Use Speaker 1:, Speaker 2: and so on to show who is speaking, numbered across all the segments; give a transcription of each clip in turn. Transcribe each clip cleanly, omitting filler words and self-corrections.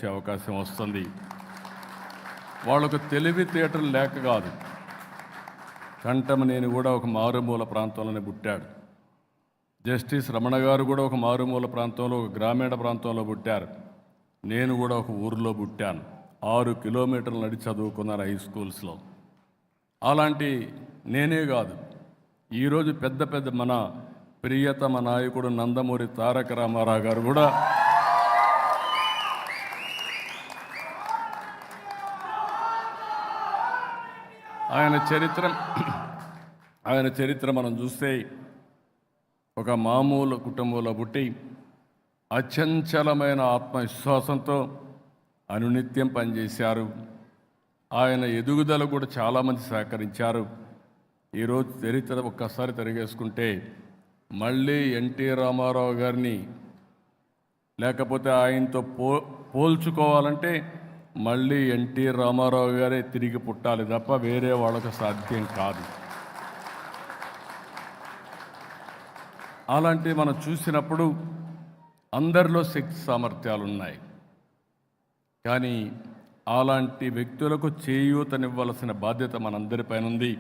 Speaker 1: వచ్చే అవకాశం వస్తుంది. వాళ్ళకు తెలివితేటలు లేక కాదు. కంఠమనేని కూడా ఒక మారుమూల ప్రాంతంలోనే పుట్టాడు. జస్టిస్ రమణ గారు కూడా ఒక మారుమూల ప్రాంతంలో, ఒక గ్రామీణ ప్రాంతంలో పుట్టారు. నేను కూడా ఒక ఊరిలో పుట్టాను. 6 కిలోమీటర్లు నడిచి చదువుకున్నారు హై స్కూల్స్లో. అలాంటి నేనే కాదు, ఈరోజు పెద్ద పెద్ద మన ప్రియతమ నాయకుడు నందమూరి తారక రామారావు గారు కూడా ఆయన చరిత్ర మనం చూస్తే ఒక మామూలు కుటుంబంలో పుట్టి అచంచలమైన ఆత్మవిశ్వాసంతో అనునిత్యం పనిచేశారు. ఆయన ఎదుగుదల కూడా చాలామంది సహకరించారు. ఈరోజు చరిత్ర ఒక్కసారి తిరిగేసుకుంటే మళ్ళీ ఎన్టీ రామారావు గారిని లేకపోతే ఆయనతో పోల్చుకోవాలంటే మళ్ళీ ఎన్టీ రామారావు గారే తిరిగి పుట్టాలి తప్ప వేరే వాళ్ళకు సాధ్యం కాదు. అలాంటివి మనం చూసినప్పుడు అందరిలో శక్తి సామర్థ్యాలు ఉన్నాయి. కానీ అలాంటి వ్యక్తులకు చేయూతనివ్వాల్సిన బాధ్యత మనందరిపైన ఉంది.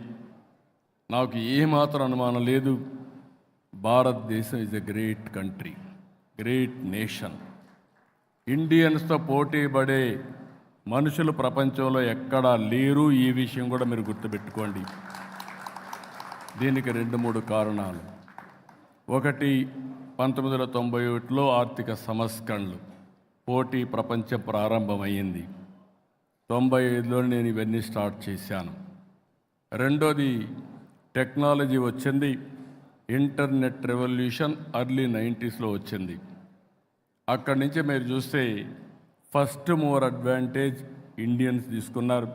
Speaker 1: నాకు ఏమాత్రం అనుమానం లేదు, భారతదేశం is a great country, great nation. ఇండియన్స్తో పోటీ పడే మనుషులు ప్రపంచంలో ఎక్కడా లేరు. ఈ విషయం కూడా మీరు గుర్తుపెట్టుకోండి. దీనికి 2-3 కారణాలు. ఒకటి, 1991లో ఆర్థిక సంస్కరణలు, పోటీ ప్రపంచం ప్రారంభమైంది. 95లో నేను ఇవన్నీ స్టార్ట్ చేశాను. రెండోది, టెక్నాలజీ వచ్చింది. ఇంటర్నెట్ రెవల్యూషన్ ఎర్లీ 90స్లో వచ్చింది. అక్కడి నుంచి మీరు చూస్తే ఫస్ట్ మూవర్ అడ్వాంటేజ్ ఇండియన్స్ తీసుకున్నారు,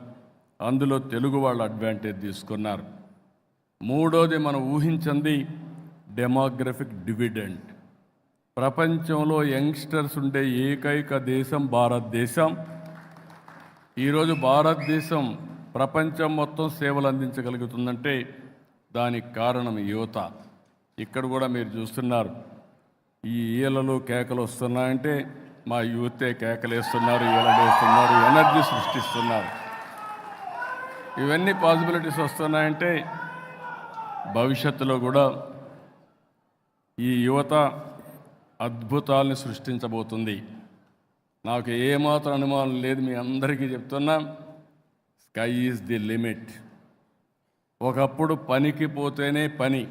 Speaker 1: అందులో తెలుగు వాళ్ళు అడ్వాంటేజ్ తీసుకున్నారు. మూడోది, మనం ఊహించింది డెమోగ్రఫిక్ డివిడెండ్. ప్రపంచంలో యంగ్స్టర్స్ ఉండే ఏకైక దేశం భారతదేశం. ఈరోజు భారతదేశం ప్రపంచం మొత్తం సేవలు అందించగలుగుతుందంటే దానికి కారణం యువత. ఇక్కడ కూడా మీరు చూస్తున్నారు, ఈ ఈలలు కేకలు వస్తున్నాయంటే మా యూతే కేకలేస్తున్నారు, ఈలలు వేస్తున్నారు, ఎనర్జీ సృష్టిస్తున్నారు. ఇవన్నీ పాసిబిలిటీస్ వస్తున్నాయంటే భవిష్యత్తులో కూడా ఈ యువత అద్భుతాలను సృష్టించబోతుంది. నాకు ఏమాత్రం అనుమానం లేదు, మీ అందరికీ చెప్తున్నా, స్కై ఈజ్ ది లిమిట్. ఒకప్పుడు పనికి పోతేనే పని,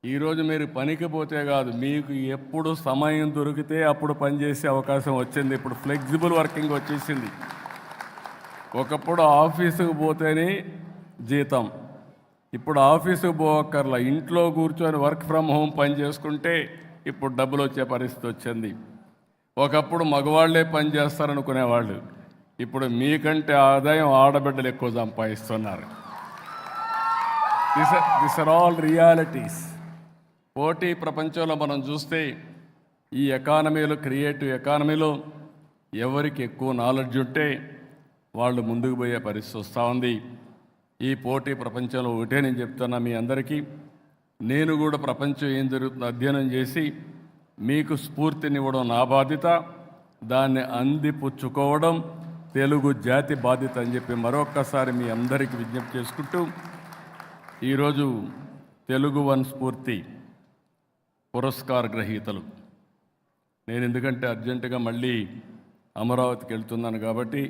Speaker 1: ఈరోజు మీరు పనికి పోతే కాదు, మీకు ఎప్పుడు సమయం దొరికితే అప్పుడు పనిచేసే అవకాశం వచ్చింది. ఇప్పుడు ఫ్లెక్సిబుల్ వర్కింగ్ వచ్చేసింది. ఒకప్పుడు ఆఫీసుకు పోతేనే జీతం, ఇప్పుడు ఆఫీసుకు పోవక్కర్లా, ఇంట్లో కూర్చొని వర్క్ ఫ్రమ్ హోమ్ పని చేసుకుంటే ఇప్పుడు డబ్బులు వచ్చే పరిస్థితి వచ్చింది. ఒకప్పుడు మగవాళ్లే పని చేస్తారనుకునేవాళ్ళు, ఇప్పుడు మీకంటే ఆదాయం ఆడబిడ్డలు ఎక్కువ సంపాదిస్తున్నారు. This are all realities. పోటీ ప్రపంచంలో మనం చూస్తే ఈ ఎకానమీలో, క్రియేటివ్ ఎకానమీలో ఎవరికి ఎక్కువ నాలెడ్జ్ ఉంటే వాళ్ళు ముందుకు పోయే పరిస్థితి వస్తూ ఉంది. ఈ పోటీ ప్రపంచంలో ఒకటే నేను చెప్తున్నా మీ అందరికీ, నేను కూడా ప్రపంచం ఏం జరుగుతుందో అధ్యయనం చేసి మీకు స్ఫూర్తినివ్వడం నా బాధ్యత, దాన్ని అందిపుచ్చుకోవడం తెలుగు జాతి బాధ్యత అని చెప్పి మరొక్కసారి మీ అందరికీ విజ్ఞప్తి చేసుకుంటూ, ఈరోజు తెలుగు వన్ స్ఫూర్తి పురస్కార గ్రహీతలు, నేను ఎందుకంటే అర్జెంటుగా మళ్ళీ అమరావతికి వెళ్తున్నాను కాబట్టి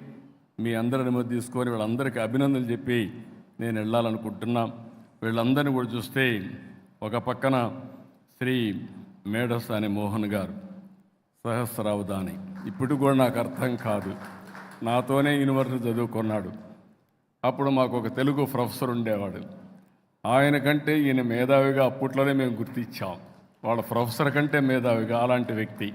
Speaker 1: మీ అందరి అనుమతి తీసుకొని వీళ్ళందరికీ అభినందనలు చెప్పి నేను వెళ్ళాలనుకుంటున్నా. వీళ్ళందరినీ కూడా చూస్తే ఒక పక్కన శ్రీ మేడసాని మోహన్ గారు, సహస్రావధాని, ఇప్పుడు కూడా నాకు అర్థం కాదు, నాతోనే యూనివర్సిటీ చదువుకున్నాడు. అప్పుడు మాకు ఒక తెలుగు ప్రొఫెసర్ ఉండేవాడు, ఆయన కంటే ఈయన మేధావిగా అప్పట్లోనే మేము గుర్తించాం, వాళ్ళ ప్రొఫెసర్ కంటే మేధావిగా. అలాంటి వ్యక్తి